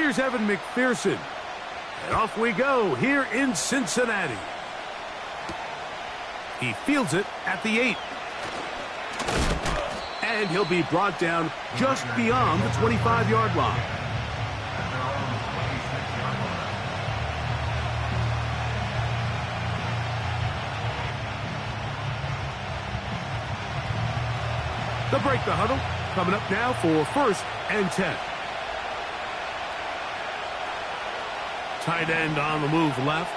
Here's Evan McPherson. And off we go here in Cincinnati. He fields it at the 8. And he'll be brought down just beyond the 25-yard line. They'll break the huddle. Coming up now for 1st and 10. Tight end on the move left.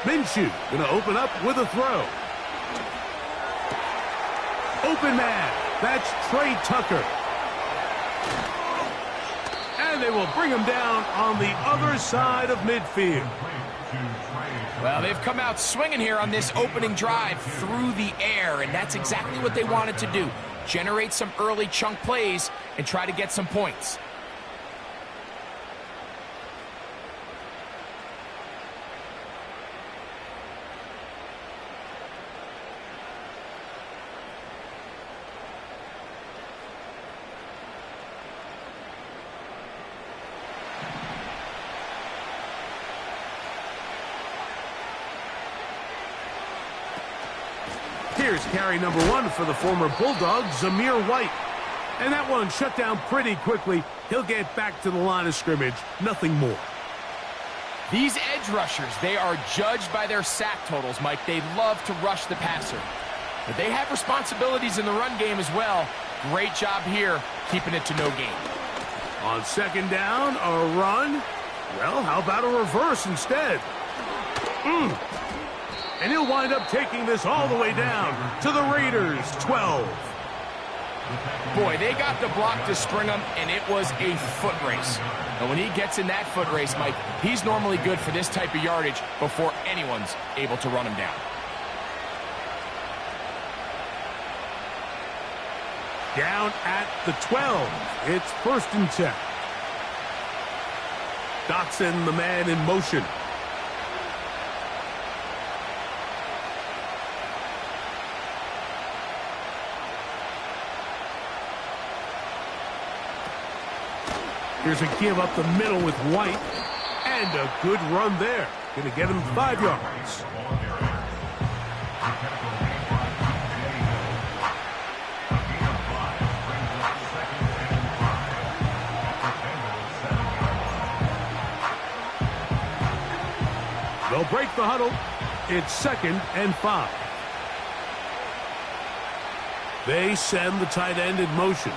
Minshew going to open up with a throw. Open man. That's Trey Tucker. And they will bring him down on the other side of midfield. Well, they've come out swinging here on this opening drive through the air, and that's exactly what they wanted to do. Generate some early chunk plays and try to get some points. Here's carry number 1 for the former Bulldog, Zamir White. And that one shut down pretty quickly. He'll get back to the line of scrimmage. Nothing more. These edge rushers, they are judged by their sack totals, Mike. They love to rush the passer. But they have responsibilities in the run game as well. Great job here, keeping it to no gain. On 2nd down, a run. Well, how about a reverse instead? And he'll wind up taking this all the way down to the Raiders' 12. Boy, they got the block to spring him, and it was a foot race. And when he gets in that foot race, Mike, he's normally good for this type of yardage before anyone's able to run him down. Down at the 12. It's 1st and 10. Dotson, the man in motion. Here's a give up the middle with White. And a good run there. Going to get him 5 yards. They'll break the huddle. It's 2nd and 5. They send the tight end in motion.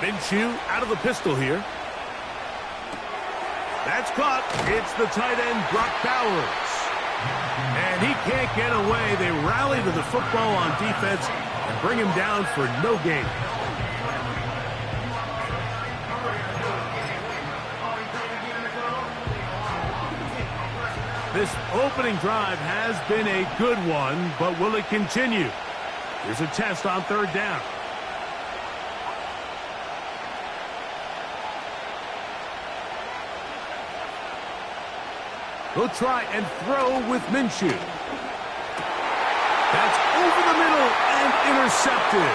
Minshew out of the pistol here. That's caught. It's the tight end, Brock Bowers. And he can't get away. They rally to the football on defense and bring him down for no gain. This opening drive has been a good one, but will it continue? Here's a test on 3rd down. He'll try and throw with Minshew. That's over the middle and intercepted.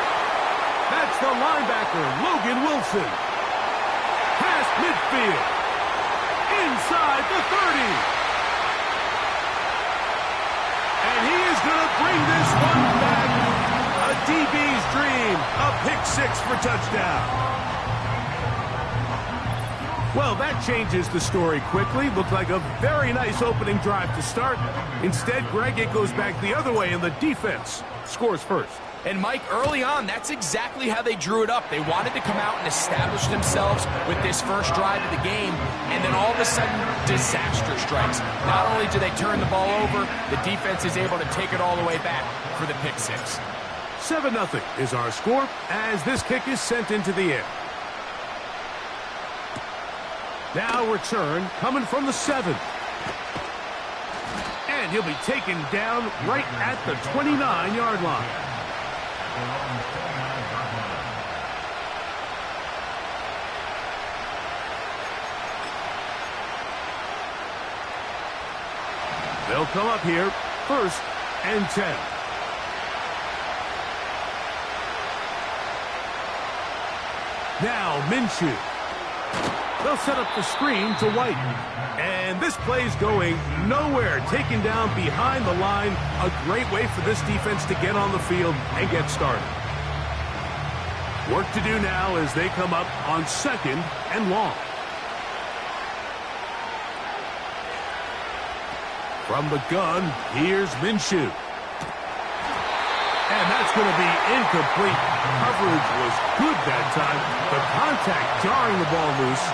That's the linebacker, Logan Wilson. Past midfield. Inside the 30. And he is going to bring this one back. A DB's dream. A pick-6 for touchdown. Well, that changes the story quickly. Looked like a very nice opening drive to start. Instead, Greg, it goes back the other way, and the defense scores first. And, Mike, early on, that's exactly how they drew it up. They wanted to come out and establish themselves with this first drive of the game, and then all of a sudden, disaster strikes. Not only do they turn the ball over, the defense is able to take it all the way back for the pick-6. 7-0 is our score as this kick is sent into the air. Now return coming from the 7. And he'll be taken down right at the 29-yard line. They'll come up here, 1st and 10. Now Minshew. They'll set up the screen to White. And this play's going nowhere. Taken down behind the line. A great way for this defense to get on the field and get started. Work to do now as they come up on 2nd and long. From the gun, here's Minshew. And that's going to be incomplete. Coverage was good that time. The contact jarring the ball loose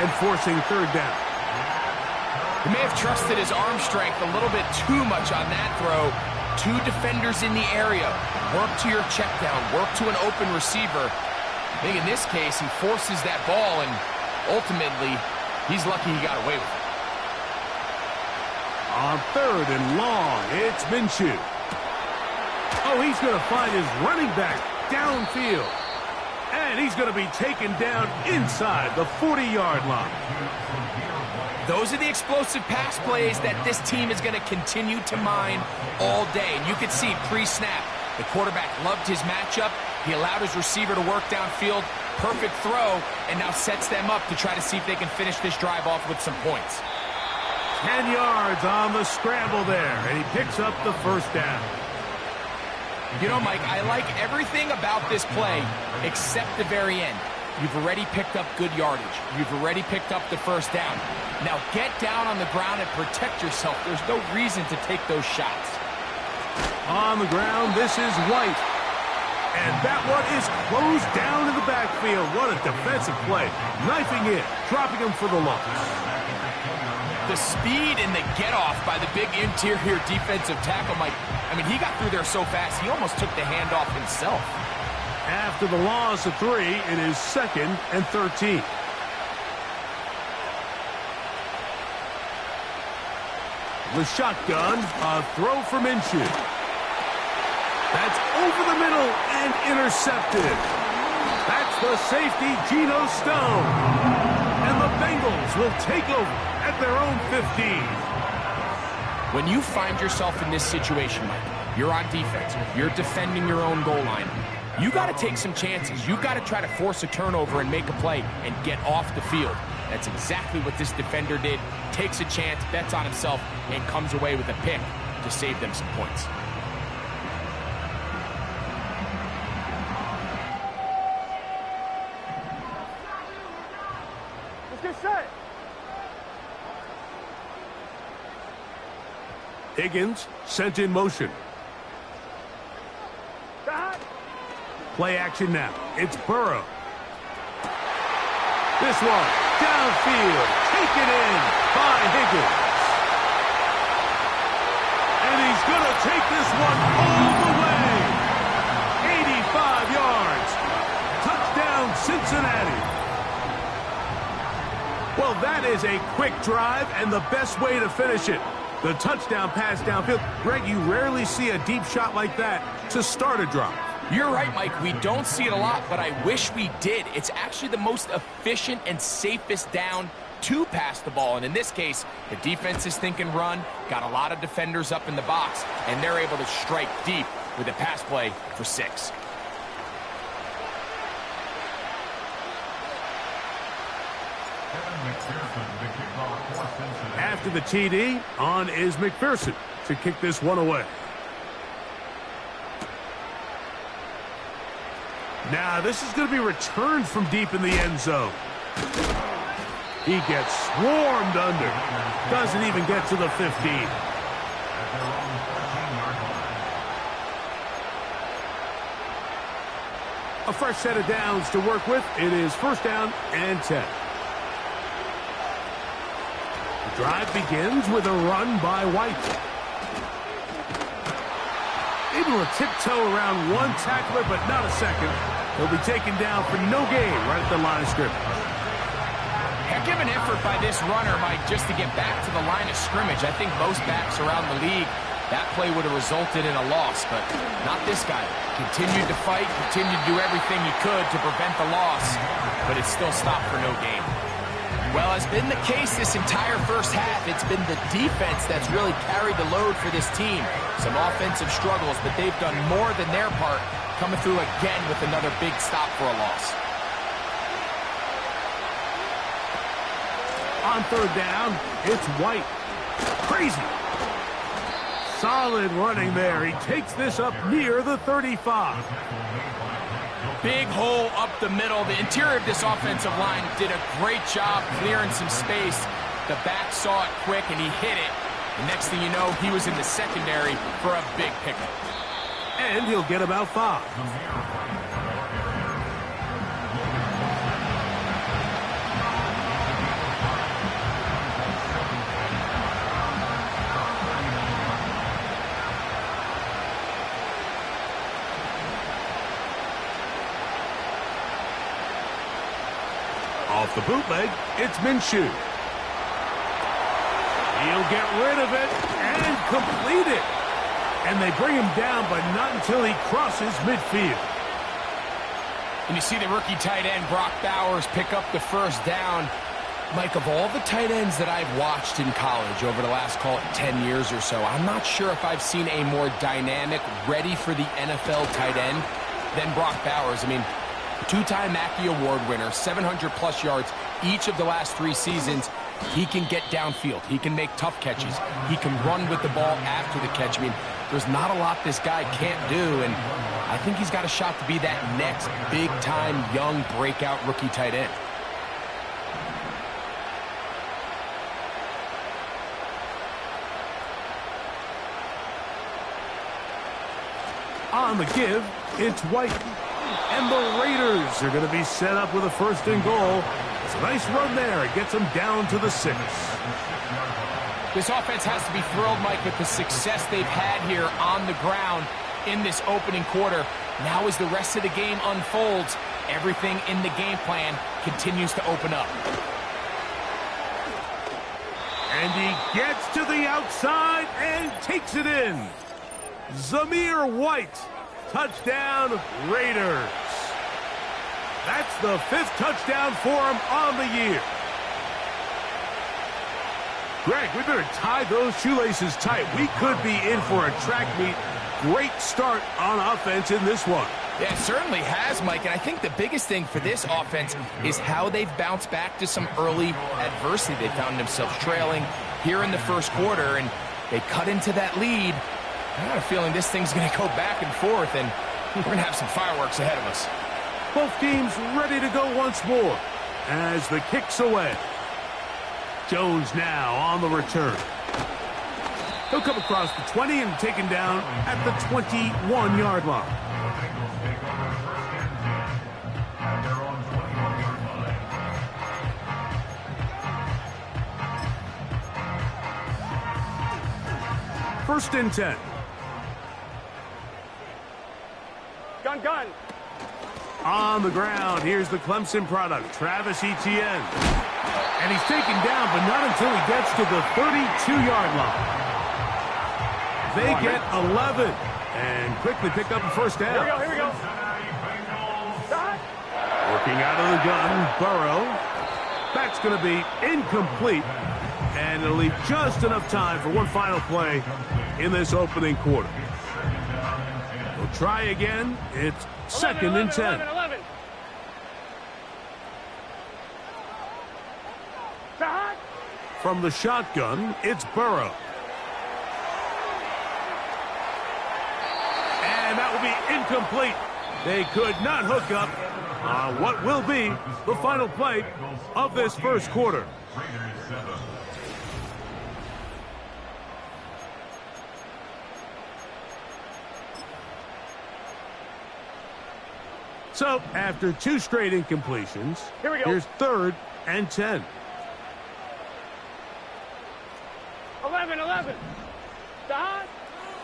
and forcing 3rd down. He may have trusted his arm strength a little bit too much on that throw. 2 defenders in the area. Work to your check down. Work to an open receiver. I think in this case, he forces that ball, and ultimately, he's lucky he got away with it. On 3rd and long, it's Minshew. Oh, he's going to find his running back downfield. And he's going to be taken down inside the 40-yard line. Those are the explosive pass plays that this team is going to continue to mine all day. And you can see pre-snap, the quarterback loved his matchup. He allowed his receiver to work downfield. Perfect throw, and now sets them up to try to see if they can finish this drive off with some points. 10 yards on the scramble there, and he picks up the 1st down. You know, Mike, I like everything about this play except the very end. You've already picked up good yardage. You've already picked up the 1st down. Now get down on the ground and protect yourself. There's no reason to take those shots. On the ground, this is White. And that one is closed down in the backfield. What a defensive play. Knifing in, dropping him for the loss. The speed and the get-off by the big interior defensive tackle, Mike. I mean, he got through there so fast, he almost took the handoff himself. After the loss of 3, it is 2nd and 13. The shotgun, a throw for Minshew. That's over the middle and intercepted. That's the safety, Geno Stone. And the Bengals will take over at their own 15. When you find yourself in this situation, Mike, you're on defense, you're defending your own goal line, you got to take some chances. You got to try to force a turnover and make a play and get off the field. That's exactly what this defender did. Takes a chance, bets on himself, and comes away with a pick to save them some points. Let's get set. Higgins sent in motion. Play action now. It's Burrow. This one downfield, taken in by Higgins. And he's going to take this one all the way. 85 yards. Touchdown, Cincinnati. Well, that is a quick drive and the best way to finish it. The touchdown pass downfield. Greg, you rarely see a deep shot like that to start a drive. You're right, Mike. We don't see it a lot, but I wish we did. It's actually the most efficient and safest down to pass the ball. And in this case, the defense is thinking run, got a lot of defenders up in the box, and they're able to strike deep with a pass play for 6. After the TD, on is McPherson to kick this one away. Now, this is going to be returned from deep in the end zone. He gets swarmed under. Doesn't even get to the 15. A fresh set of downs to work with. It is 1st down and 10. The drive begins with a run by White. Able to tiptoe around one tackler, but not a second. He'll be taken down for no gain right at the line of scrimmage. Heck of an effort by this runner, Mike, just to get back to the line of scrimmage. I think most backs around the league, that play would have resulted in a loss, but not this guy. Continued to fight, continued to do everything he could to prevent the loss, but it still stopped for no gain. Well, as been the case this entire first half, it's been the defense that's really carried the load for this team. Some offensive struggles, but they've done more than their part, coming through again with another big stop for a loss. On third down, it's White. Crazy. Solid running there. He takes this up near the 35. Big hole up the middle. The interior of this offensive line did a great job clearing some space. The back saw it quick, and he hit it. The next thing you know, he was in the secondary for a big pickup. And he'll get about 5. Off the bootleg, it's Minshew. He'll get rid of it and complete it. And they bring him down, but not until he crosses midfield. And you see the rookie tight end, Brock Bowers, pick up the first down. Mike, of all the tight ends that I've watched in college over the last, call it 10 years or so, I'm not sure if I've seen a more dynamic, ready for the NFL tight end than Brock Bowers. I mean, two-time Mackey Award winner, 700-plus yards each of the last 3 seasons. He can get downfield. He can make tough catches. He can run with the ball after the catch. I mean, there's not a lot this guy can't do, and I think he's got a shot to be that next big-time, young, breakout rookie tight end. On the give, it's White. And the Raiders are going to be set up with a 1st and goal. It's a nice run there. It gets them down to the 6. This offense has to be thrilled, Mike, with the success they've had here on the ground in this opening quarter. Now as the rest of the game unfolds, everything in the game plan continues to open up. And he gets to the outside and takes it in. Zamir White. Touchdown, Raiders. That's the 5th touchdown for him on the year. Greg, we better tie those shoelaces tight. We could be in for a track meet. Great start on offense in this one. Yeah, it certainly has, Mike, and I think the biggest thing for this offense is how they've bounced back to some early adversity. They found themselves trailing here in the first quarter, and they cut into that lead. I got a feeling this thing's going to go back and forth, and we're going to have some fireworks ahead of us. Both teams ready to go once more as the kick's away. Jones now on the return. He'll come across the 20 and taken down at the 21-yard line. First and 10. Gun. On the ground, here's the Clemson product, Travis Etienne. And he's taken down, but not until he gets to the 32-yard line. They get 11 and quickly pick up a first down. Here we go. Working out of the gun, Burrow. That's going to be incomplete. And it'll leave just enough time for one final play in this opening quarter. We'll try again. It's 2nd and 10. 11. From the shotgun, it's Burrow. And that will be incomplete. They could not hook up on what will be the final play of this first quarter. So, after 2 straight incompletions, here's 3rd and 10. 11.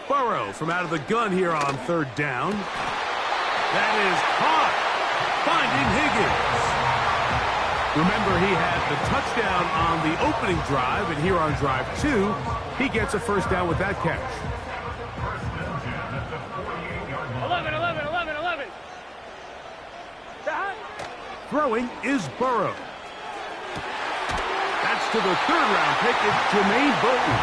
Burrow from out of the gun here on 3rd down. That is caught. Finding Higgins. Remember, he had the touchdown on the opening drive, and here on drive 2, he gets a first down with that catch. 11. Throwing is Burrow. That's to the 3rd-round pick. It's Jermaine Burton.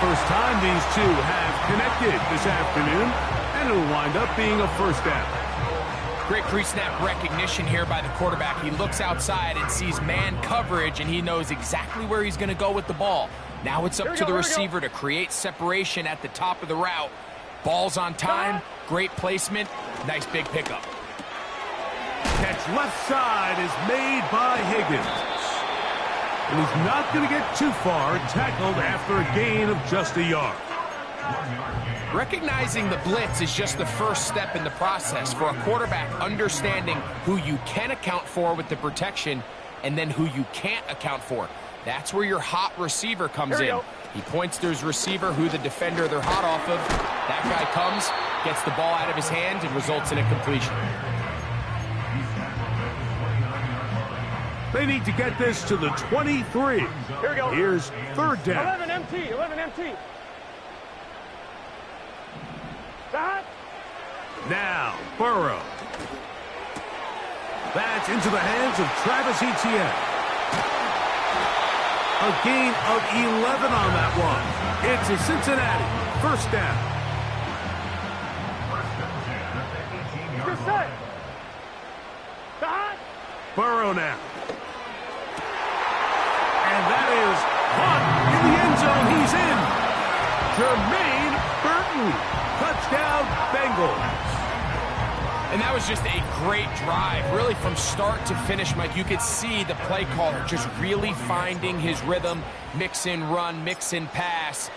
First time these two have connected this afternoon, and it'll wind up being a first down. Great pre-snap recognition here by the quarterback. He looks outside and sees man coverage, and he knows exactly where he's going to go with the ball. Now it's up to the receiver to create separation at the top of the route. Ball's on time, great placement, nice big pickup. Catch left side is made by Higgins. And he's not going to get too far, tackled after a gain of just a yard. Recognizing the blitz is just the first step in the process for a quarterback, understanding who you can account for with the protection and then who you can't account for. That's where your hot receiver comes in. He points to his receiver, who the defender they're hot off of. That guy comes, gets the ball out of his hand, and results in a completion. They need to get this to the 23. Here we go. Here's third down. 11 MT, 11 MT. That. Now, Burrow. That's into the hands of Travis Etienne. A gain of 11 on that one. It's a Cincinnati first down. Good set. That. Burrow now. And that is caught in the end zone. He's in. Jermaine Burton. Touchdown, Bengals. And that was just a great drive. Really, from start to finish, Mike, you could see the play caller just really finding his rhythm. Mix in run, mix in pass.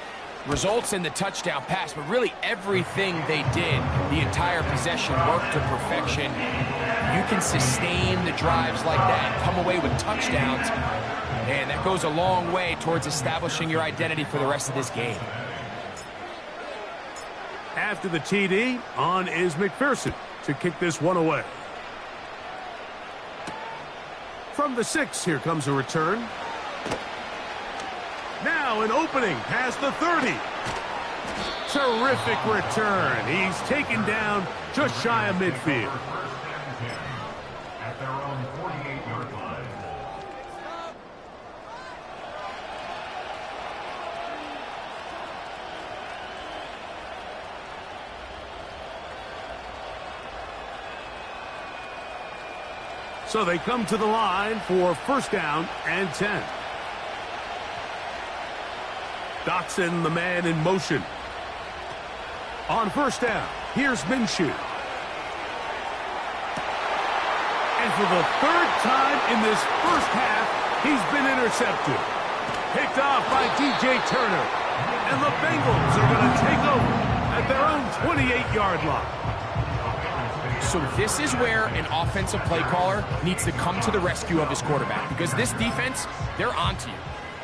Results in the touchdown pass, but really everything they did, the entire possession, worked to perfection. You can sustain the drives like that and come away with touchdowns. And that goes a long way towards establishing your identity for the rest of this game. After the TD, on is McPherson to kick this one away. From the 6, here comes a return. Now an opening past the 30. Terrific return. He's taken down just shy of midfield. At their own 48-yard line. So they come to the line for first down and 10. Dotson, the man in motion. On first down, here's Minshew. And for the third time in this first half, he's been intercepted. Picked off by DJ Turner. And the Bengals are going to take over at their own 28-yard line. So this is where an offensive play caller needs to come to the rescue of his quarterback, because this defense, they're onto you.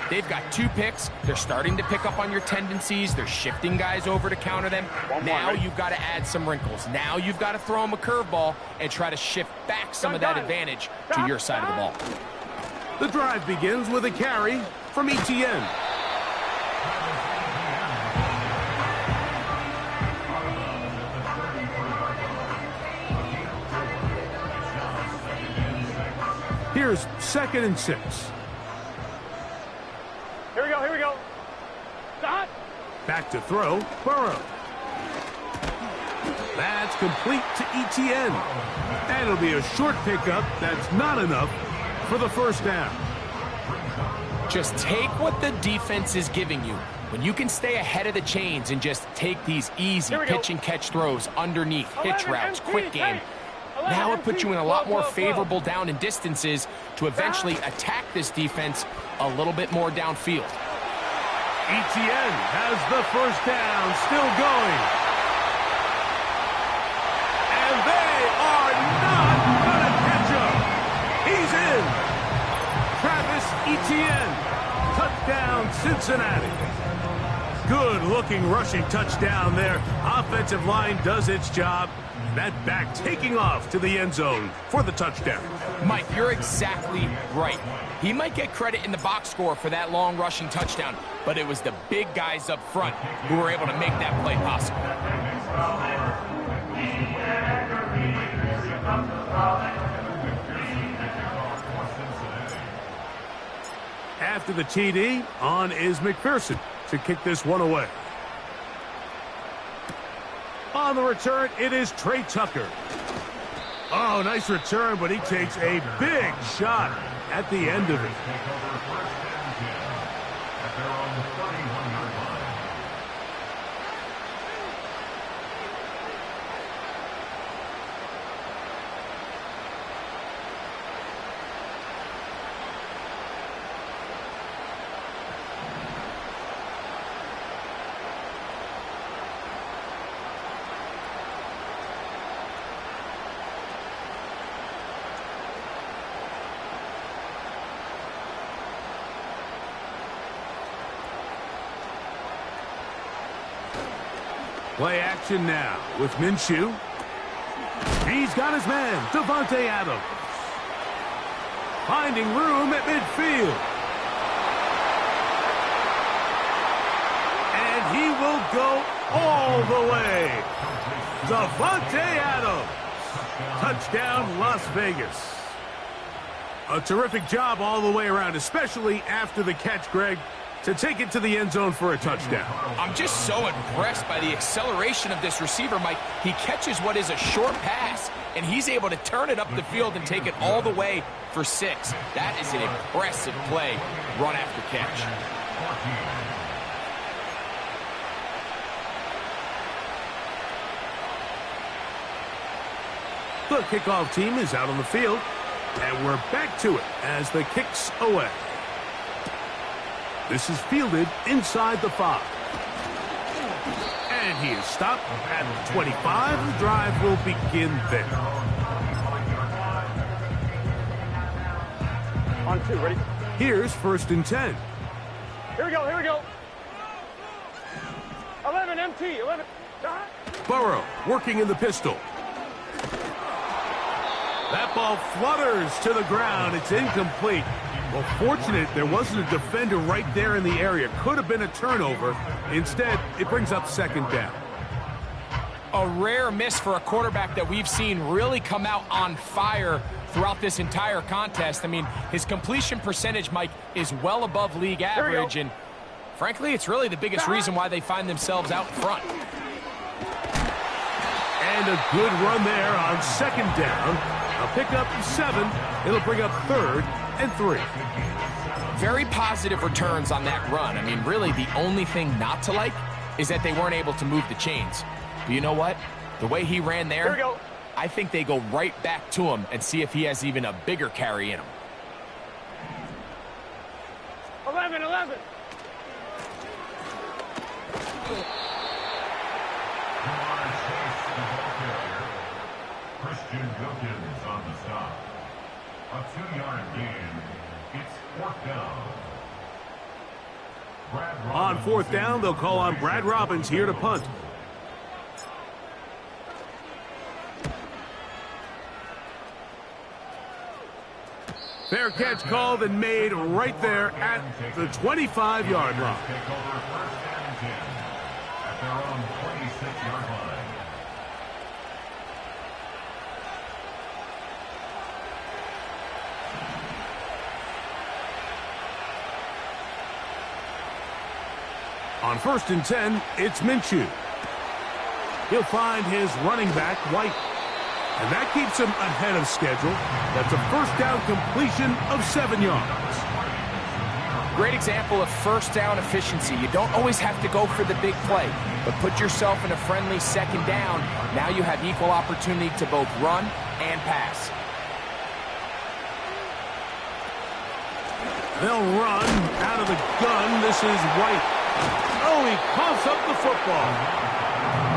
They've got 2 picks. They're starting to pick up on your tendencies. They're shifting guys over to counter them. Now you've got to add some wrinkles. Now you've got to throw them a curveball and try to shift back some of that advantage to your side of the ball. The drive begins with a carry from Etienne. Here's 2nd and 6. Here we go, here we go. Stop. Back to throw, Burrow. That's complete to Etienne. And it'll be a short pickup. That's not enough for the first down. Just take what the defense is giving you. When you can stay ahead of the chains and just take these easy pitch and catch throws underneath, hitch routes, quick game, now it puts you in a lot more favorable down and distances to eventually attack this defense a little bit more downfield. Etienne has the first down, still going. And they are not going to catch him. He's in. Travis Etienne, touchdown Cincinnati. Good-looking rushing touchdown there. Offensive line does its job. That back taking off to the end zone for the touchdown. Mike, you're exactly right. He might get credit in the box score for that long rushing touchdown, but it was the big guys up front who were able to make that play possible. After the TD, on is McPherson to kick this one away. On the return, it is Trey Tucker. Oh, nice return, but he takes a big shot at the end of it. Take over first and 10 at their own 31-yard line. Play action now with Minshew. He's got his man, Davante Adams. Finding room at midfield. And he will go all the way. Davante Adams. Touchdown, Las Vegas. A terrific job all the way around, especially after the catch, Greg, to take it to the end zone for a touchdown. I'm just so impressed by the acceleration of this receiver, Mike. He catches what is a short pass, and he's able to turn it up the field and take it all the way for 6. That is an impressive play, run after catch. The kickoff team is out on the field, and we're back to it as the kick's away. This is fielded inside the 5. And he is stopped at the 25. The drive will begin there. On 2, ready? Here's first and 10. Here we go, here we go. 11 MT, 11. Burrow working in the pistol. That ball flutters to the ground. It's incomplete. Well, fortunate there wasn't a defender right there in the area. Could have been a turnover. Instead, it brings up second down. A rare miss for a quarterback that we've seen really come out on fire throughout this entire contest. I mean, his completion percentage, Mike, is well above league average, and frankly, it's really the biggest reason why they find themselves out front. And a good run there on second down. A pickup 7. It'll bring up third and 3. Very positive returns on that run. I mean, really, the only thing not to like is that they weren't able to move the chains. But you know what? The way he ran there, Here we go. I think they go right back to him and see if he has even a bigger carry in him. 11, 11. Christian Wilkins on the stop. A 2-yard gain. It's fourth down. On fourth down, they'll call on Brad Robbins here to punt. Fair catch called and made right there at the 25-yard line. Take over first and 10 at their own 26-yard line. On first and 10, it's Minshew. He'll find his running back, White. And that keeps him ahead of schedule. That's a first down completion of 7 yards. Great example of first down efficiency. You don't always have to go for the big play, but put yourself in a friendly second down. Now you have equal opportunity to both run and pass. They'll run out of the gun. This is White. Oh, he coughs up the football.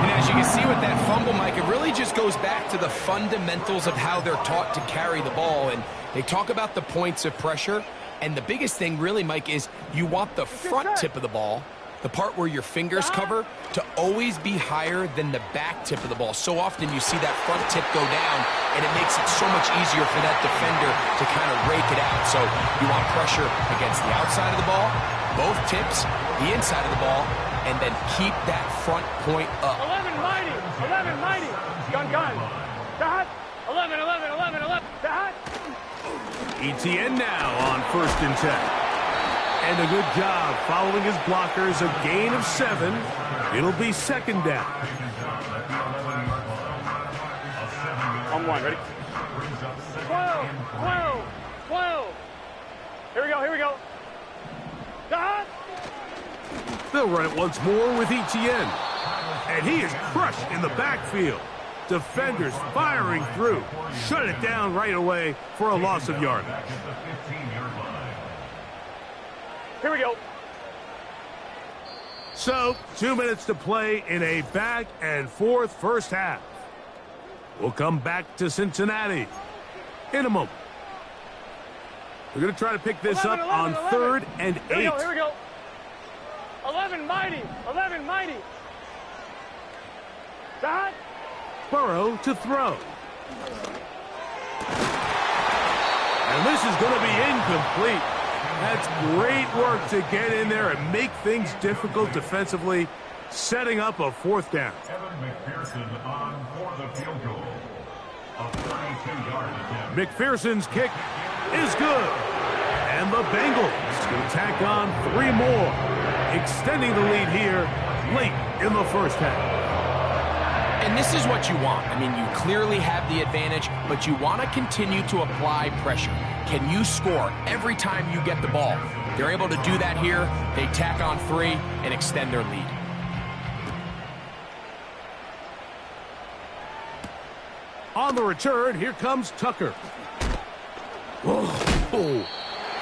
And as you can see with that fumble, Mike, it really just goes back to the fundamentals of how they're taught to carry the ball. And they talk about the points of pressure. And the biggest thing really, Mike, is you want the front tip of the ball, the part where your fingers cover, to always be higher than the back tip of the ball. So often you see that front tip go down, and it makes it so much easier for that defender to kind of rake it out. So you want pressure against the outside of the ball, both tips, the inside of the ball, and then keep that front point up. 11 mighty. 11 mighty. Gun, gun. Dot. 11, 11, 11, 11. Dot. ETN now on first and 10. And a good job following his blockers. A gain of 7. It'll be second down. On 1, ready? brings up second 12, and 3. 12, 12. Here we go, here we go. Dot. They'll run it once more with Etienne. And he is crushed in the backfield. Defenders firing through. Shut it down right away for a loss of yardage. Back at the 15-yard line. Here we go. So, 2 minutes to play in a back and forth first half. We'll come back to Cincinnati in a moment. We're going to try to pick this 11, up 11, on 3rd and 8. Here we go. 11 mighty. 11 mighty. Dot. Burrow to throw. And this is going to be incomplete. That's great work to get in there and make things difficult defensively, setting up a 4th down. Evan McPherson on for the field goal. A 32-yard attempt. McPherson's kick is good. And the Bengals will tack on 3 more, extending the lead here late in the first half. And this is what you want. I mean, you clearly have the advantage, but you want to continue to apply pressure. Can you score every time you get the ball? They're able to do that here. They tack on 3 and extend their lead. On the return, here comes Tucker. Oh,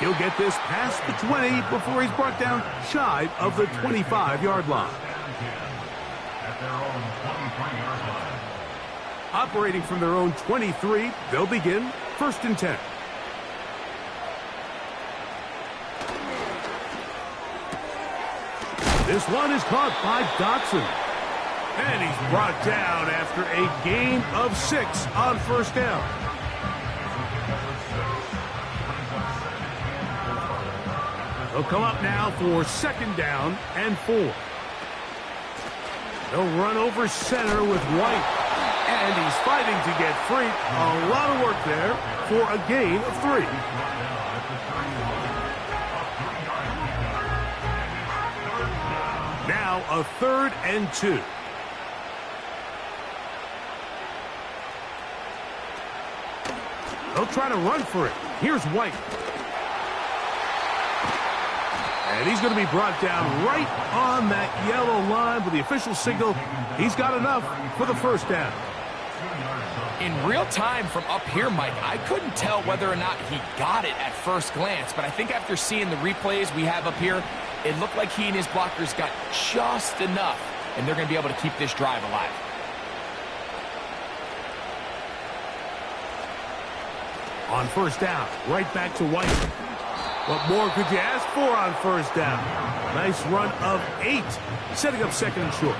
he'll get this past the 20 before he's brought down shy of the 25-yard line. At their own 23-yard line. Operating from their own 23, they'll begin 1st and 10. This one is caught by Dotson. And he's brought down after a gain of 6 on 1st down. They'll come up now for 2nd down and 4. They'll run over center with White. And he's fighting to get free. A lot of work there for a gain of 3. Now a 3rd and 2. They'll try to run for it. Here's White. And he's going to be brought down right on that yellow line with the official signal. He's got enough for the 1st down. In real time from up here, Mike, I couldn't tell whether or not he got it at first glance, but I think after seeing the replays we have up here, it looked like he and his blockers got just enough, and they're going to be able to keep this drive alive. On 1st down, right back to White. What more could you ask for on 1st down? Nice run of 8, setting up 2nd and short.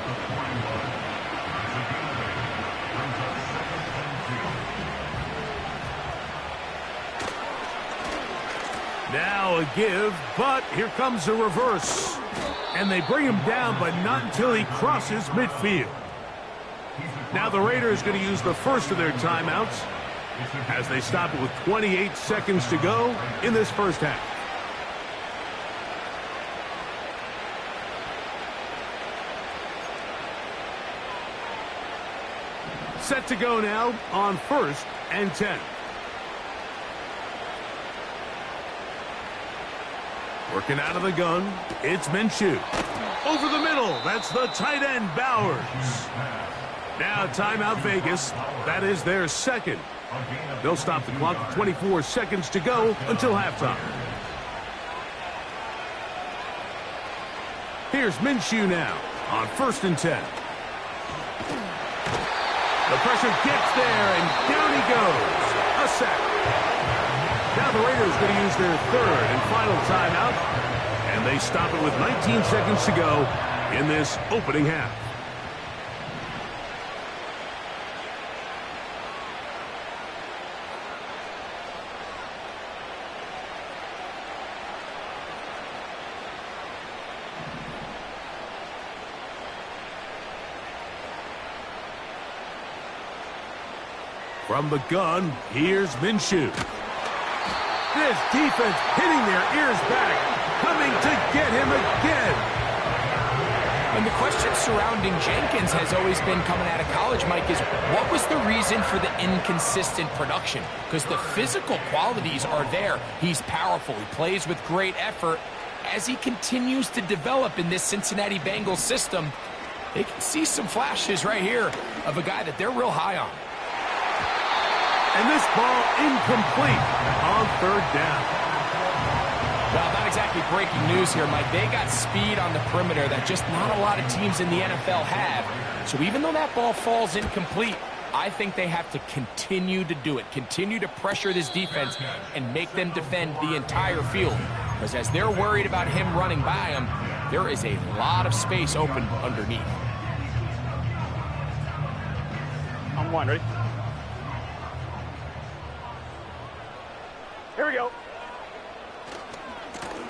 Now a give, but here comes a reverse. And they bring him down, but not until he crosses midfield. Now the Raiders going to use the first of their timeouts as they stop it with 28 seconds to go in this first half. Set to go now on 1st and 10. Working out of the gun, it's Minshew. Over the middle, that's the tight end, Bowers. Now timeout Vegas, that is their 2nd. They'll stop the clock with 24 seconds to go until halftime. Here's Minshew now on 1st and 10. The pressure gets there, and down he goes. A sack. Now the Raiders going to use their 3rd and final timeout, and they stop it with 19 seconds to go in this opening half. From the gun, here's Minshew. This defense hitting their ears back, coming to get him again. And the question surrounding Jenkins has always been coming out of college, Mike, is what was the reason for the inconsistent production? Because the physical qualities are there. He's powerful. He plays with great effort. As he continues to develop in this Cincinnati Bengals system, they can see some flashes right here of a guy that they're real high on. And this ball incomplete on third down. Well, not exactly breaking news here, Mike. They got speed on the perimeter that just not a lot of teams in the NFL have. So even though that ball falls incomplete, I think they have to continue to do it, continue to pressure this defense and make them defend the entire field. Because as they're worried about him running by them, there is a lot of space open underneath. On one, ready? Here we go.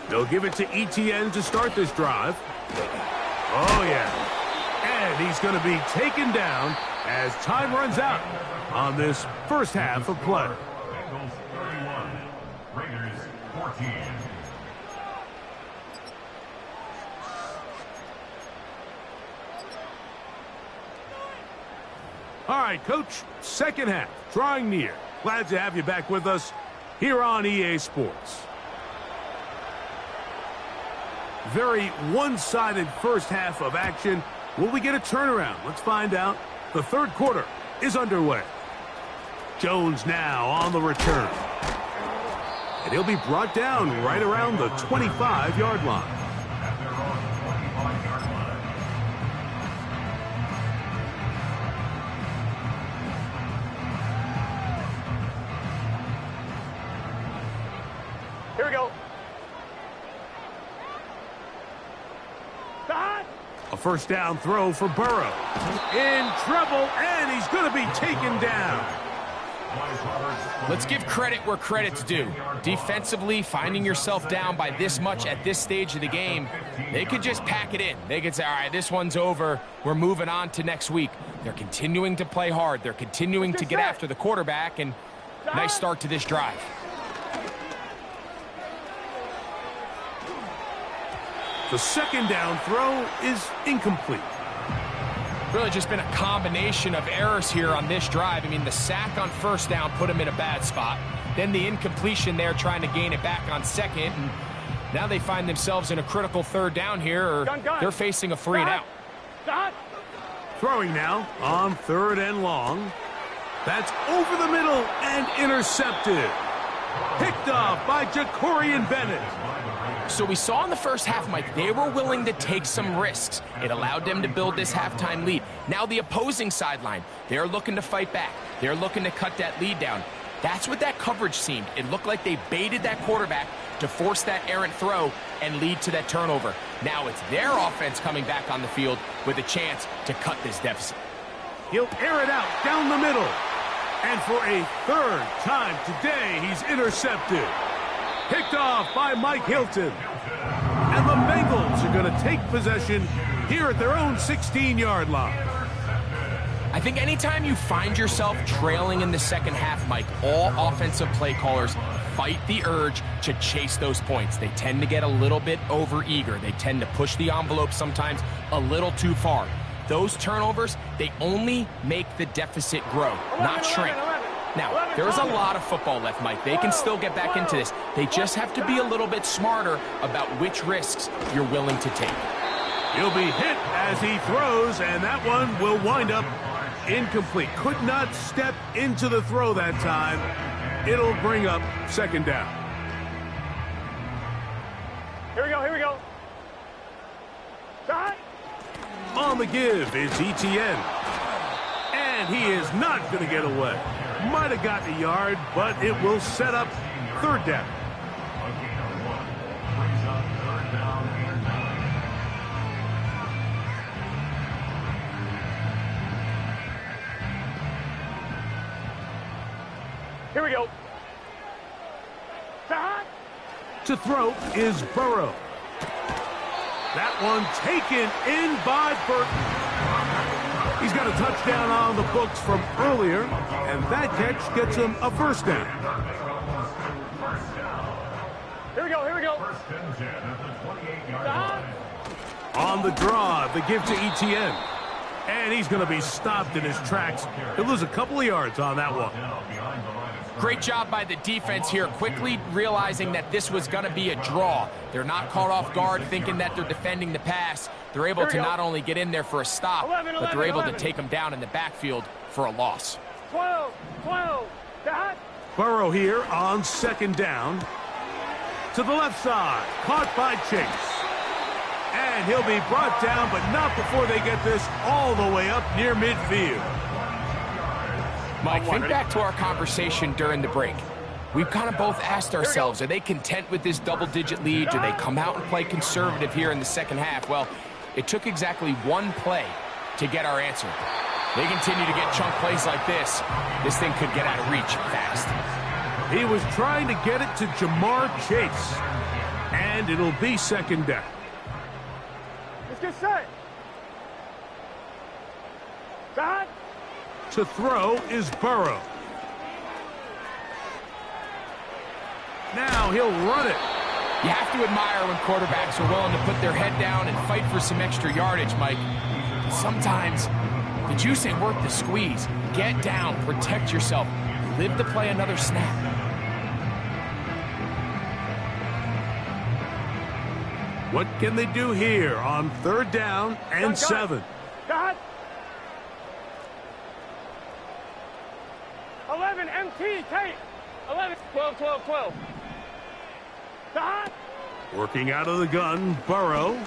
They'll give it to ETN to start this drive. Oh, yeah. And he's going to be taken down as time runs out on this first half of play. Bengals 31, Raiders 14. All right, Coach, second half, drawing near. Glad to have you back with us here on EA Sports. Very one-sided first half of action. Will we get a turnaround? Let's find out. The third quarter is underway. Jones now on the return. And he'll be brought down right around the 25-yard line. Here we go. A first down throw for Burrow. In trouble, and he's going to be taken down. Let's give credit where credit's due. Defensively, finding yourself down by this much at this stage of the game, they could just pack it in. They could say, all right, this one's over. We're moving on to next week. They're continuing to play hard. They're continuing to get after the quarterback, and nice start to this drive. The second down throw is incomplete. Really just been a combination of errors here on this drive. I mean, the sack on first down put him in a bad spot. Then the incompletion there trying to gain it back on second. And now they find themselves in a critical third down here, or they're facing a free and out. Throwing now on third and long. That's over the middle and intercepted. Picked off by Jacorian Bennett. So we saw in the first half, Mike, they were willing to take some risks. It allowed them to build this halftime lead. Now the opposing sideline, they're looking to fight back. They're looking to cut that lead down. That's what that coverage seemed. It looked like they baited that quarterback to force that errant throw and lead to that turnover. Now it's their offense coming back on the field with a chance to cut this deficit. He'll air it out down the middle. And for a third time today, he's intercepted. Picked off by Mike Hilton. And the Bengals are going to take possession here at their own 16-yard line. I think anytime you find yourself trailing in the second half, Mike, all offensive play callers fight the urge to chase those points. They tend to get a little bit overeager. They tend to push the envelope sometimes a little too far. Those turnovers, they only make the deficit grow, not shrink. Now, there's a lot of football left, Mike. They can still get back into this. They just have to be a little bit smarter about which risks you're willing to take. He'll be hit as he throws, and that one will wind up incomplete. Could not step into the throw that time. It'll bring up second down. Here we go, here we go. Shot. On the give, it's ETN. And he is not going to get away. Might have gotten a yard, but it will set up third down. Here we go. Shot. To throw is Burrow. That one taken in by Burton. He's got a touchdown on the books from earlier, and that catch gets him a first down. Here we go, here we go. First and 10 at the 28-yard line. On the draw, the give to ETN. And he's going to be stopped in his tracks. He'll lose a couple of yards on that one. Great job by the defense here, quickly realizing that this was going to be a draw. They're not caught off guard thinking that they're defending the pass. They're able to not only get in there for a stop, but they're able to take them down in the backfield for a loss. 12, dot. Burrow here on second down. To the left side, caught by Chase. And he'll be brought down, but not before they get this all the way up near midfield. Mike, think back to our conversation during the break. We've kind of both asked ourselves, are they content with this double-digit lead? Do they come out and play conservative here in the second half? Well, it took exactly one play to get our answer. They continue to get chunk plays like this. This thing could get out of reach fast. He was trying to get it to Jamar Chase. And it'll be second down. Let's get set. Dot. To throw is Burrow. Now he'll run it. You have to admire when quarterbacks are willing to put their head down and fight for some extra yardage, Mike. Sometimes the juice ain't worth the squeeze. Get down, protect yourself, live to play another snap. What can they do here on third down and 7? Dot. 11, MT, tape. 11, 12. Dot. Working out of the gun, Burrow.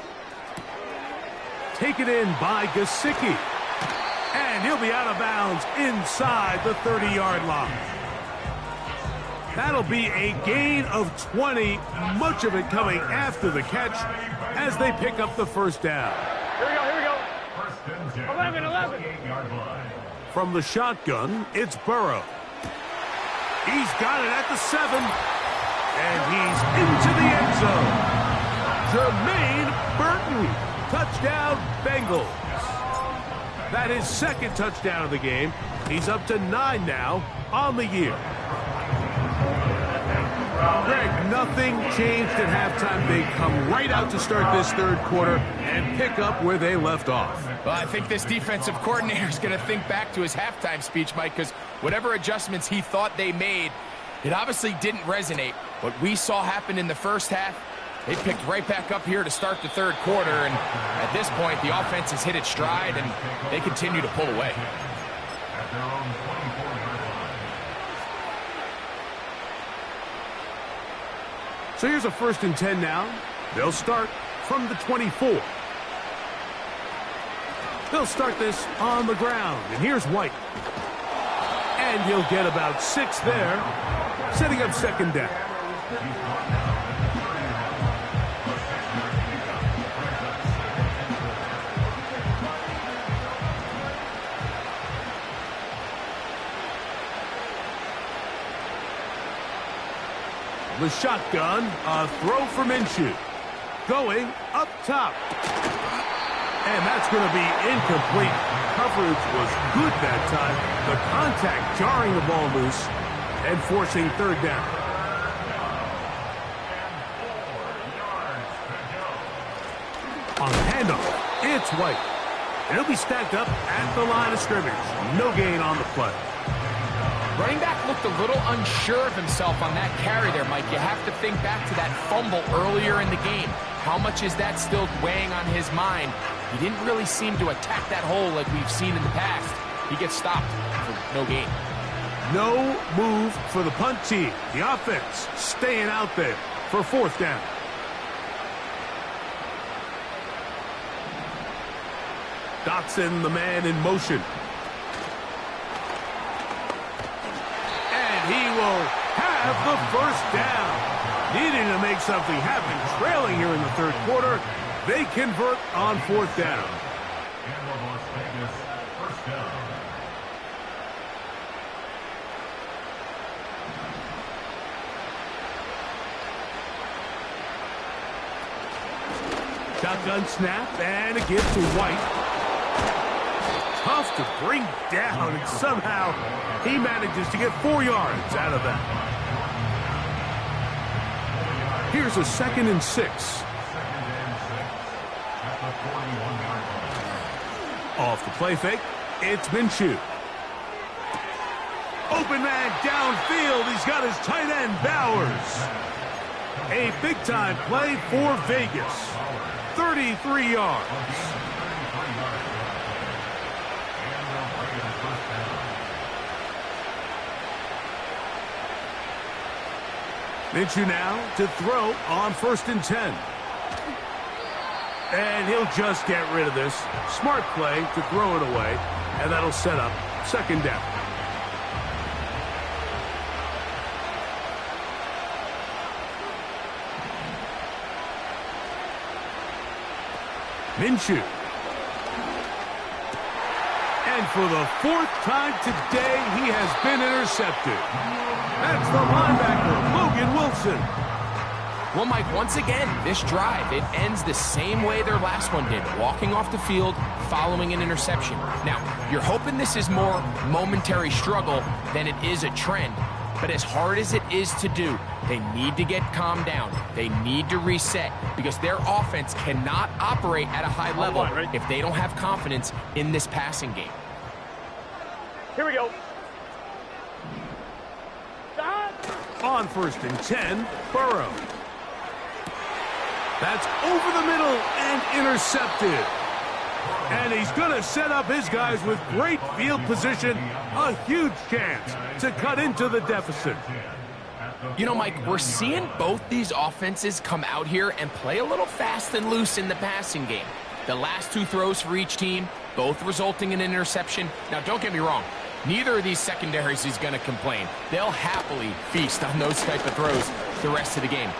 Taken in by Gesicki. And he'll be out of bounds inside the 30-yard line. That'll be a gain of 20, much of it coming after the catch as they pick up the first down. Here we go. 11. From the shotgun, it's Burrow. He's got it at the 7. And he's into the end zone. Jermaine Burton. Touchdown, Bengals. That is second touchdown of the game. He's up to 9 now on the year. Greg, nothing changed at halftime. They come right out to start this third quarter and pick up where they left off. Well, I think this defensive coordinator is going to think back to his halftime speech, Mike, because whatever adjustments he thought they made, it obviously didn't resonate. What we saw happen in the first half, they picked right back up here to start the third quarter, and at this point, the offense has hit its stride, and they continue to pull away. At their own 24-yard line. So here's a 1st and 10 now. They'll start from the 24. They'll start this on the ground, and here's White. And he'll get about 6 there, setting up second down. The shotgun, a throw from Minshew. Going up top. And that's going to be incomplete. Coverage was good that time. The contact jarring the ball loose and forcing third down. On the handoff, it's White. And he'll be stacked up at the line of scrimmage. No gain on the play. Running back looked a little unsure of himself on that carry there, Mike. You have to think back to that fumble earlier in the game. How much is that still weighing on his mind? He didn't really seem to attack that hole like we've seen in the past. He gets stopped for no gain. No move for the punt team. The offense staying out there for fourth down. Dotson, the man in motion. He will have the first down. Needing to make something happen, trailing here in the third quarter. They convert on fourth down. And the Las Vegas first down. Shotgun snap and a give to White. Tough to bring down, and somehow he manages to get 4 yards out of that. Here's a 2nd and 6. Off the play fake, it's Minshew. Open man downfield. He's got his tight end, Bowers. A big-time play for Vegas. 33 yards. Minshew now to throw on 1st and 10. And he'll just get rid of this. Smart play to throw it away, and that'll set up 2nd down. Minshew. And for the 4th time today, he has been intercepted. That's the linebacker, Logan Wilson. Well, Mike, once again, this drive, it ends the same way their last one did, walking off the field, following an interception. Now, you're hoping this is more momentary struggle than it is a trend, but as hard as it is to do, they need to get calmed down. They need to reset because their offense cannot operate at a high level if they don't have confidence in this passing game. Here we go. On 1st and 10, Burrow. That's over the middle and intercepted. And he's going to set up his guys with great field position. A huge chance to cut into the deficit. You know, Mike, we're seeing both these offenses come out here and play a little fast and loose in the passing game. The last 2 throws for each team, both resulting in an interception. Now, don't get me wrong. Neither of these secondaries is going to complain. They'll happily feast on those type of throws the rest of the game.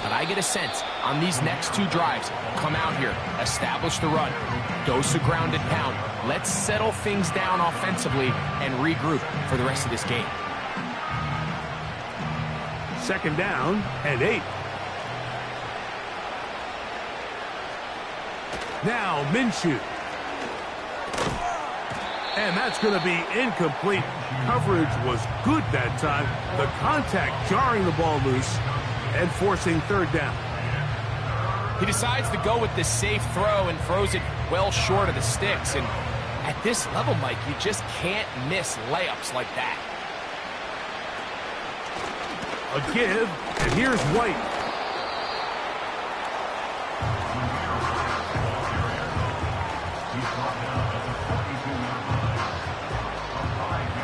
But I get a sense on these next 2 drives, come out here, establish the run, dose of ground and pound. Let's settle things down offensively and regroup for the rest of this game. 2nd down and 8. Now Minshew. And that's going to be incomplete. Coverage was good that time. The contact jarring the ball loose and forcing 3rd down. He decides to go with the safe throw and throws it well short of the sticks. And at this level, Mike, you just can't miss layups like that. A give, and here's White.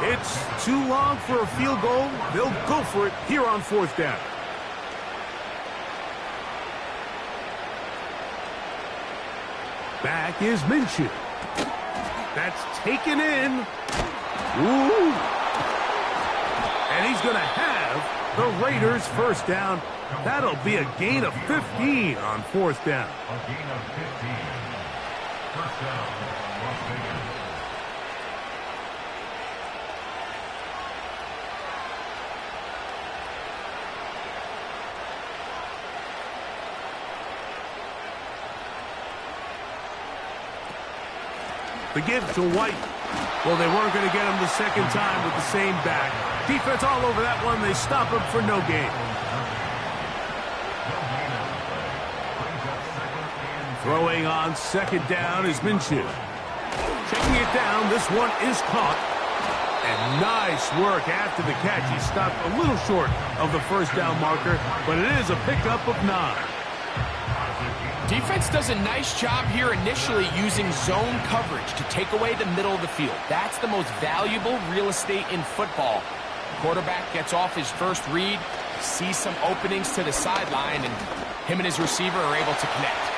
It's too long for a field goal. They'll go for it here on 4th down. Back is Minshew. That's taken in. Ooh. And he's going to have the Raiders' 1st down. That'll be a gain of 15 on 4th down. A gain of 15. 1st down, Las Vegas. The give to White. Well, they weren't going to get him the 2nd time with the same back. Defense all over that one. They stop him for no gain. Throwing on 2nd down is Minshew. Checking it down. This one is caught. And nice work after the catch. He stopped a little short of the 1st down marker, but it is a pickup of 9. Defense does a nice job here initially using zone coverage to take away the middle of the field. That's the most valuable real estate in football. Quarterback gets off his first read, sees some openings to the sideline, and him and his receiver are able to connect.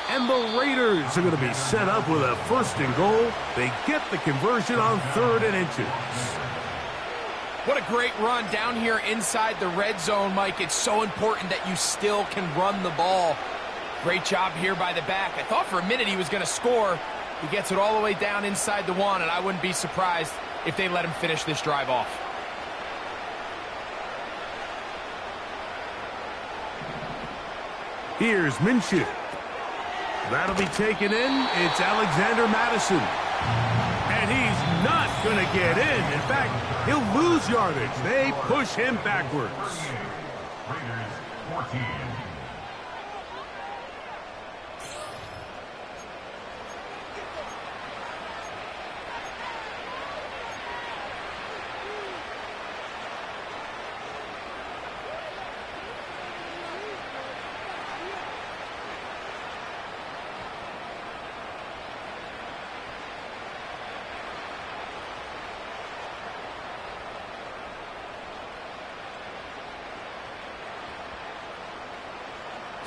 And the Raiders are going to be set up with a 1st and goal. They get the conversion on 3rd and inches. What a great run down here inside the red zone, Mike. It's so important that you still can run the ball. Great job here by the back. I thought for a minute he was going to score. He gets it all the way down inside the 1, and I wouldn't be surprised if they let him finish this drive off. Here's Minshew. That'll be taken in. It's Alexander Madison. And he's not going to get in. In fact, he'll lose yardage. They push him backwards. Raiders 14.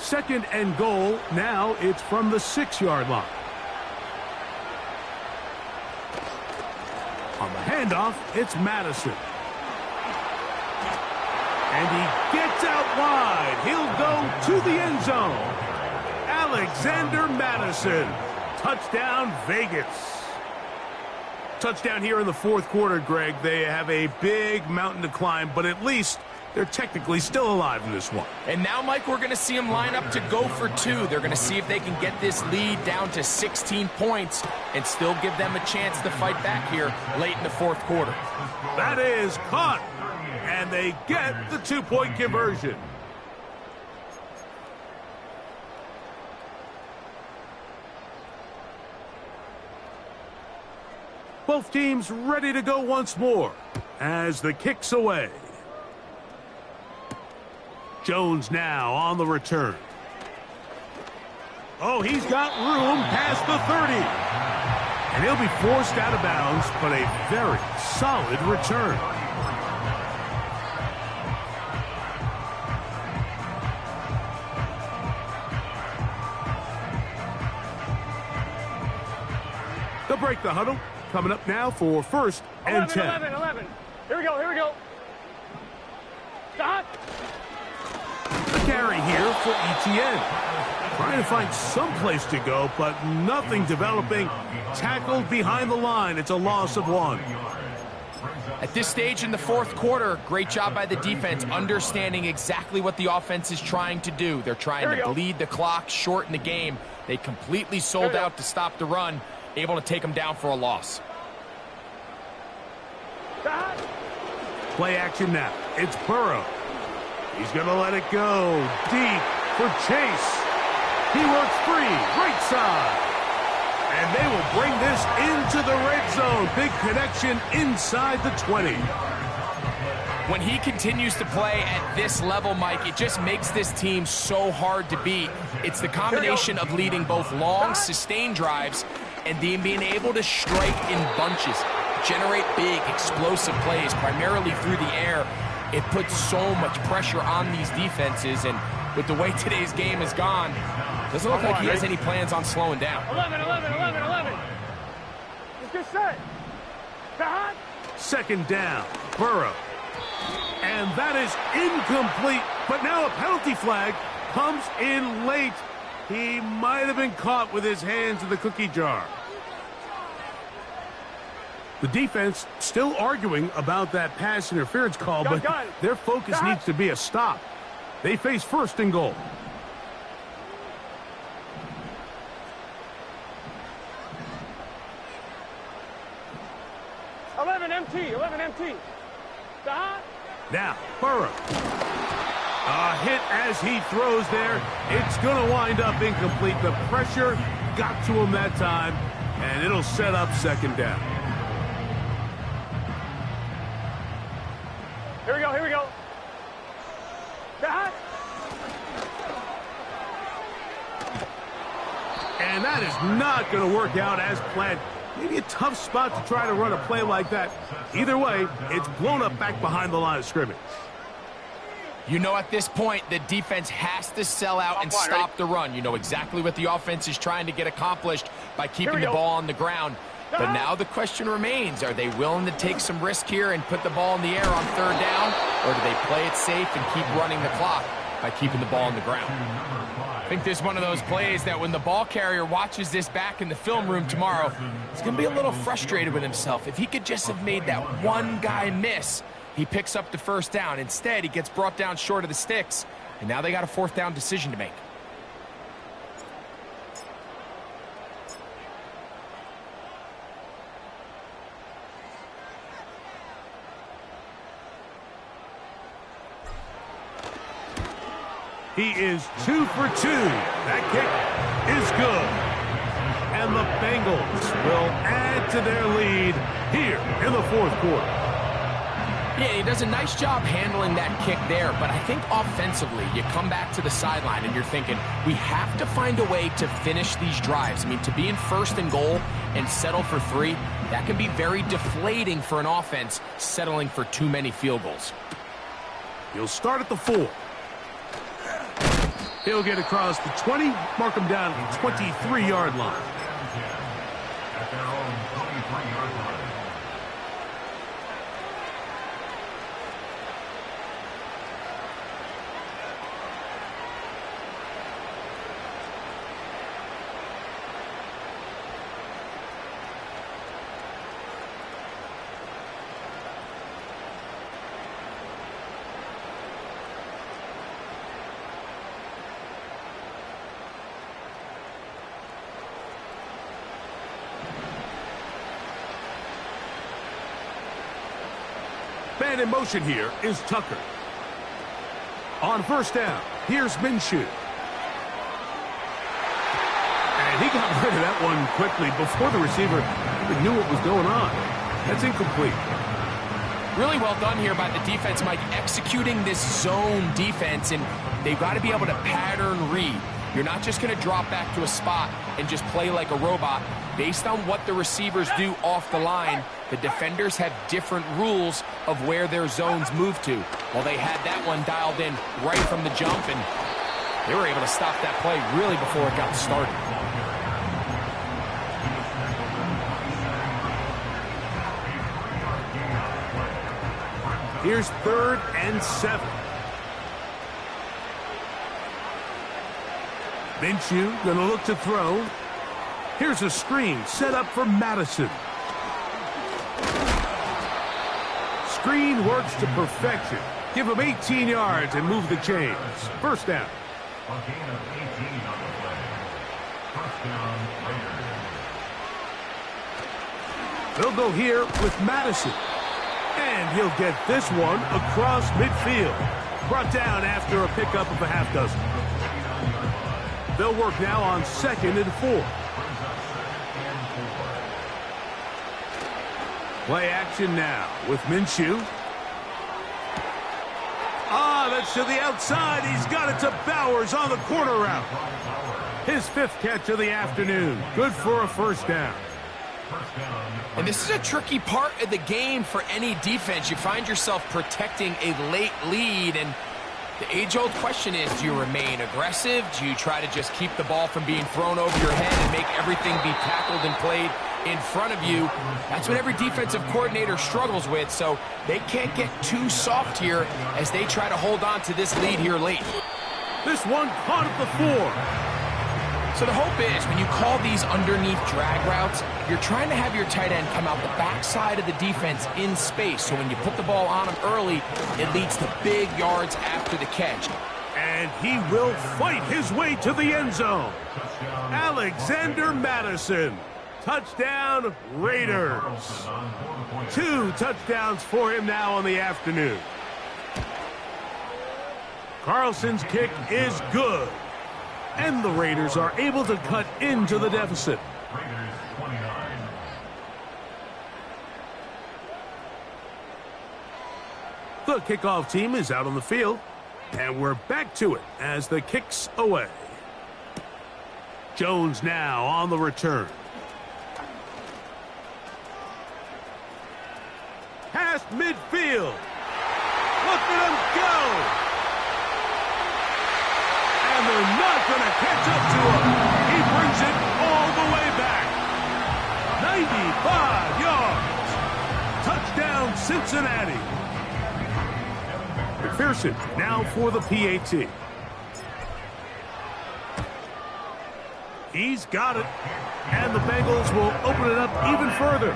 2nd and goal. Now it's from the 6-yard line. On the handoff, it's Madison. And he gets out wide. He'll go to the end zone. Alexander Madison. Touchdown, Vegas. Touchdown here in the 4th quarter, Greg. They have a big mountain to climb, but at least they're technically still alive in this one. And now, Mike, we're going to see them line up to go for 2. They're going to see if they can get this lead down to 16 points and still give them a chance to fight back here late in the 4th quarter. That is caught, and they get the 2-point conversion. Both teams ready to go once more as the kick's away. Jones now on the return. Oh, he's got room past the 30. And he'll be forced out of bounds, but a very solid return. They'll break the huddle. Coming up now for 1st and 10. 11. Here we go. Stop. A carry here for ETN. Trying to find some place to go, but nothing developing. Tackled behind the line. It's a loss of 1. At this stage in the 4th quarter, great job by the defense, understanding exactly what the offense is trying to do. They're trying to bleed the clock, shorten the game. They completely sold out to stop the run, able to take them down for a loss. Play action now. It's Burrow. He's going to let it go deep for Chase. He works free, right side. And they will bring this into the red zone. Big connection inside the 20. When he continues to play at this level, Mike, it just makes this team so hard to beat. It's the combination of leading both long, sustained drives and then being able to strike in bunches, generate big, explosive plays, primarily through the air. It puts so much pressure on these defenses, and with the way today's game has gone, doesn't look like he has any plans on slowing down. 11. Let's get set. 2nd down, Burrow. And that is incomplete, but now a penalty flag comes in late. He might have been caught with his hands in the cookie jar. The defense still arguing about that pass interference call, but their focus needs to be a stop. They face 1st and goal. Eleven MT. Now, Burrow. A hit as he throws there. It's going to wind up incomplete. The pressure got to him that time, and it'll set up 2nd down. Here we go. And that is not going to work out as planned. Maybe a tough spot to try to run a play like that. Either way, it's blown up back behind the line of scrimmage. You know, at this point, the defense has to sell out and stop the run. You know exactly what the offense is trying to get accomplished by keeping the ball on the ground. But now the question remains, are they willing to take some risk here and put the ball in the air on 3rd down? Or do they play it safe and keep running the clock by keeping the ball on the ground? I think this is one of those plays that when the ball carrier watches this back in the film room tomorrow, he's going to be a little frustrated with himself. If he could just have made that one guy miss, he picks up the 1st down. Instead, he gets brought down short of the sticks, and now they got a 4th down decision to make. He is 2 for 2. That kick is good. And the Bengals will add to their lead here in the 4th quarter. Yeah, he does a nice job handling that kick there, but I think offensively, you come back to the sideline and you're thinking, we have to find a way to finish these drives. I mean, to be in 1st and goal and settle for 3, that can be very deflating for an offense settling for too many field goals. He'll start at the 4. He'll get across the 20, mark him down at the 23-yard line. At their own 23-yard line. Man in motion here is Tucker. On first down, here's Minshew. And he got rid of that one quickly before the receiver even knew what was going on. That's incomplete. Really well done here by the defense, Mike, executing this zone defense, and they've got to be able to pattern read. You're not just going to drop back to a spot and just play like a robot. Based on what the receivers do off the line, the defenders have different rules of where their zones move to. Well, they had that one dialed in right from the jump, and they were able to stop that play really before it got started. Here's 3rd and 7. Minshew going to look to throw. Here's a screen set up for Madison. Screen works to perfection. Give him 18 yards and move the chains. First down. A gain of 18 on the play. First down, Raiders. They'll go here with Madison. And he'll get this one across midfield. Brought down after a pickup of a half dozen. They'll work now on 2nd and 4. Play action now with Minshew. That's to the outside. He's got it to Bowers on the corner route. His 5th catch of the afternoon. Good for a first down. And this is a tricky part of the game for any defense. You find yourself protecting a late lead, and the age-old question is, do you remain aggressive? Do you try to just keep the ball from being thrown over your head and make everything be tackled and played in front of you? That's what every defensive coordinator struggles with, so they can't get too soft here as they try to hold on to this lead here late. This one caught at the 4. So the hope is when you call these underneath drag routes, you're trying to have your tight end come out the backside of the defense in space. So when you put the ball on him early, it leads to big yards after the catch. And he will fight his way to the end zone. Alexander Madison. Touchdown, Raiders. 2 touchdowns for him now on the afternoon. Carlson's kick is good. And the Raiders are able to cut into the deficit. Raiders 29. The kickoff team is out on the field. And we're back to it as the kick's away. Jones now on the return. Past midfield. Look at him go. And they're not going to catch up to him. He brings it all the way back. 95 yards. Touchdown, Cincinnati. McPherson now for the PAT. He's got it. And the Bengals will open it up even further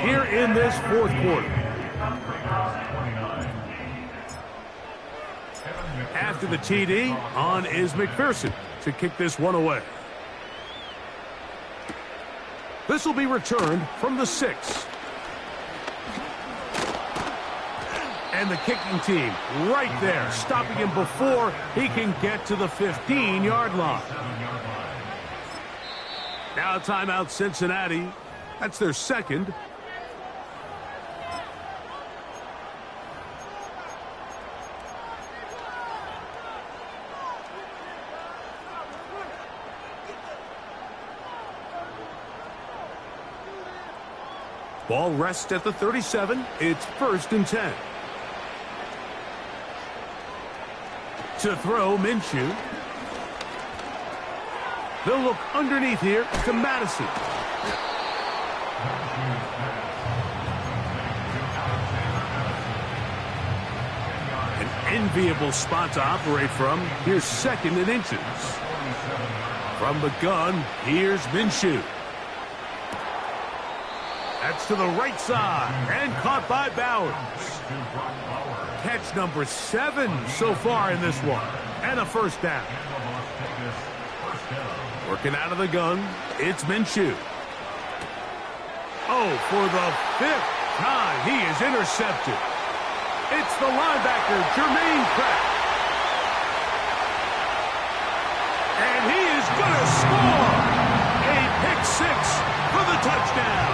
here in this 4th quarter. After the TD, on is McPherson to kick this one away. This will be returned from the 6. And the kicking team right there, stopping him before he can get to the 15-yard line. Now timeout Cincinnati. That's their 2nd. Ball rests at the 37. It's 1st and 10. To throw, Minshew. They'll look underneath here to Madison. An enviable spot to operate from. Here's second and inches. From the gun, here's Minshew. That's to the right side and caught by Bowers. Catch number 7 so far in this one. And a first down. Working out of the gun, it's Minshew. Oh, for the 5th time, he is intercepted. It's the linebacker, Jermaine Pratt. And he is going to score. A pick 6 for the touchdown.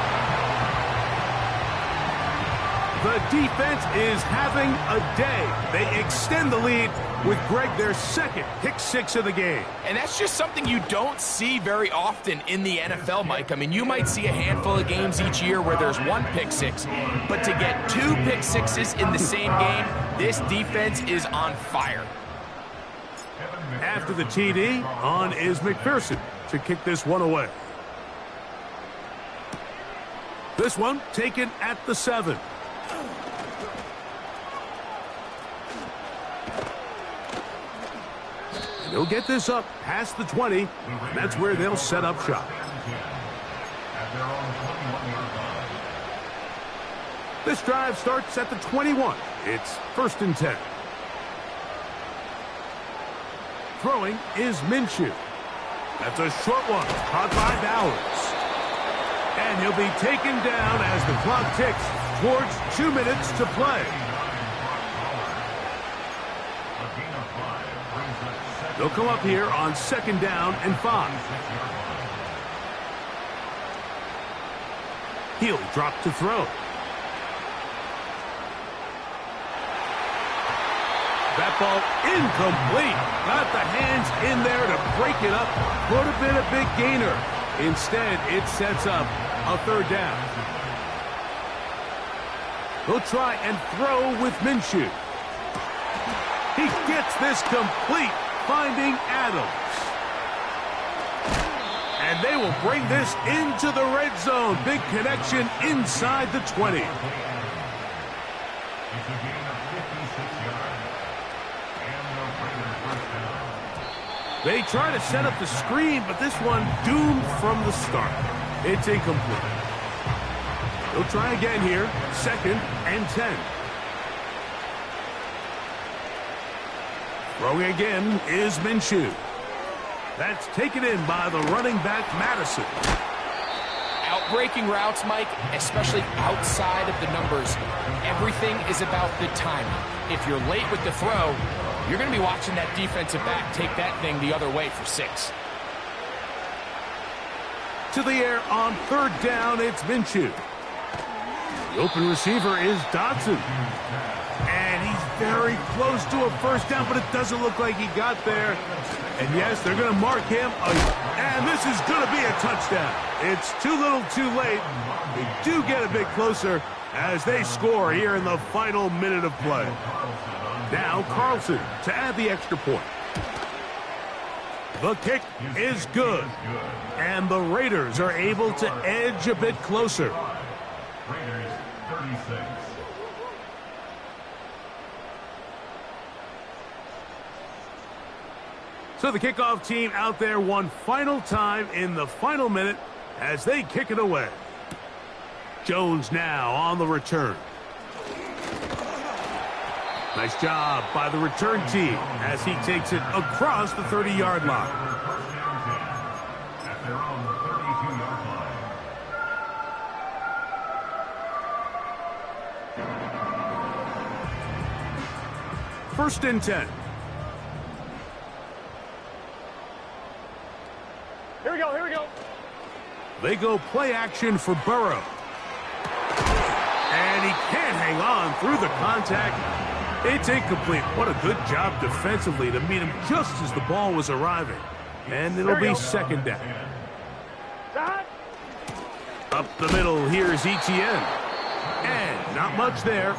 The defense is having a day. They extend the lead with Greg, their second pick 6 of the game. And that's just something you don't see very often in the NFL, Mike. I mean, you might see a handful of games each year where there's 1 pick 6, but to get 2 pick 6s in the same game, this defense is on fire. After the TD, on is McPherson to kick this one away. This one taken at the 7. He'll get this up past the 20, and that's where they'll set up shop. This drive starts at the 21. It's 1st and 10. Throwing is Minshew. That's a short one, caught by Bowers. And he'll be taken down as the clock ticks towards 2 minutes to play. They'll come up here on 2nd down and 5. He'll drop to throw. That ball incomplete. Got the hands in there to break it up. Would have been a big gainer. Instead, it sets up a 3rd down. They'll try and throw with Minshew. He gets this complete, finding Adams. And they will bring this into the red zone. Big connection inside the 20. They try to set up the screen, but this one doomed from the start. It's incomplete. They'll try again here. 2nd and 10. Throwing again is Minshew. That's taken in by the running back, Madison. Outbreaking routes, Mike, especially outside of the numbers, everything is about the timing. If you're late with the throw, you're going to be watching that defensive back take that thing the other way for 6. To the air on 3rd down, it's Minshew. The open receiver is Dodson. And he's very close to a first down, but it doesn't look like he got there. And yes, they're going to mark him. And this is going to be a touchdown. It's too little too late. They do get a bit closer as they score here in the final minute of play. Now Carlson to add the extra point. The kick is good. And the Raiders are able to edge a bit closer. Raiders 36. So the kickoff team out there one final time in the final minute as they kick it away. Jones now on the return. Nice job by the return team as he takes it across the 30-yard line. At their own 32-yard line. 1st and 10. Here we go, here we go. They go play action for Burrow. And he can't hang on through the contact. It's incomplete. What a good job defensively to meet him just as the ball was arriving. And it'll be 2nd down. Up the middle, here's Etienne. And not much there.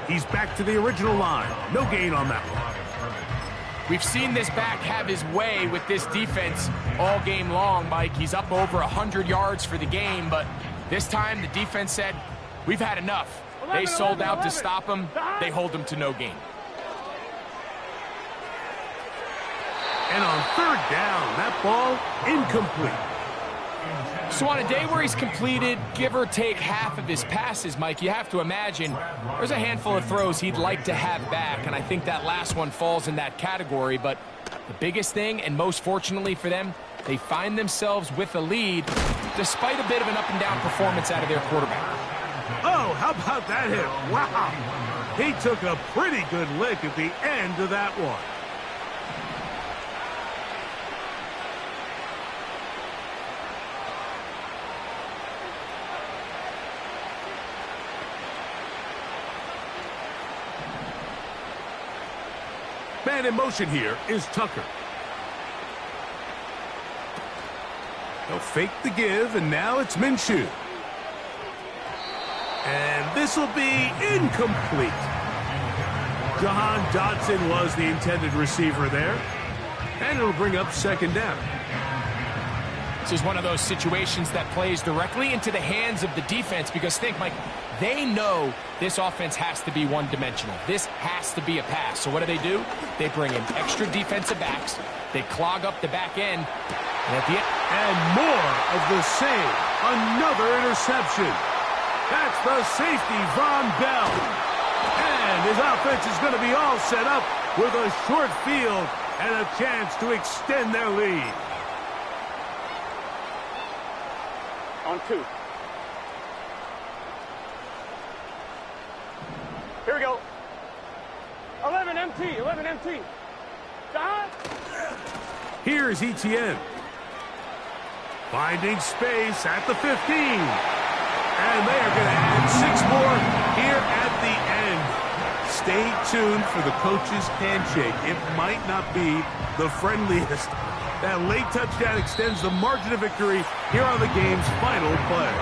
He's back to the original line. No gain on that one. We've seen this back have his way with this defense all game long, Mike. He's up over 100 yards for the game, but this time the defense said, we've had enough. They sold out to stop him. They hold him to no gain. And on third down, that ball incomplete. So on a day where he's completed, give or take half of his passes, Mike, you have to imagine there's a handful of throws he'd like to have back, and I think that last one falls in that category. But the biggest thing, and most fortunately for them, they find themselves with a lead despite a bit of an up-and-down performance out of their quarterback. Oh, how about that hit? Wow. He took a pretty good lick at the end of that one. Man in motion here is Tucker. He'll fake the give, and now it's Minshew. And this will be incomplete. Jahan Dotson was the intended receiver there. And it'll bring up second down. This is one of those situations that plays directly into the hands of the defense because think, Mike, they know this offense has to be one-dimensional. This has to be a pass. So what do? They bring in extra defensive backs. They clog up the back end. And at the end, and more of the same. Another interception. That's the safety, Von Bell. And his offense is going to be all set up with a short field and a chance to extend their lead. On 2. Here we go. 11 MT, 11 MT. John. Here's ETN. Finding space at the 15. And they are going to add 6 more here at the end. Stay tuned for the coach's handshake. It might not be the friendliest. That late touchdown extends the margin of victory here on the game's final play.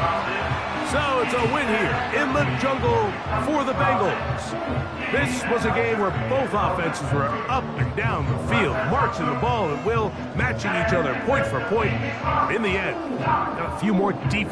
So it's a win here in the jungle for the Bengals. This was a game where both offenses were up and down the field, marching the ball at will, matching each other point for point. In the end, got a few more defense.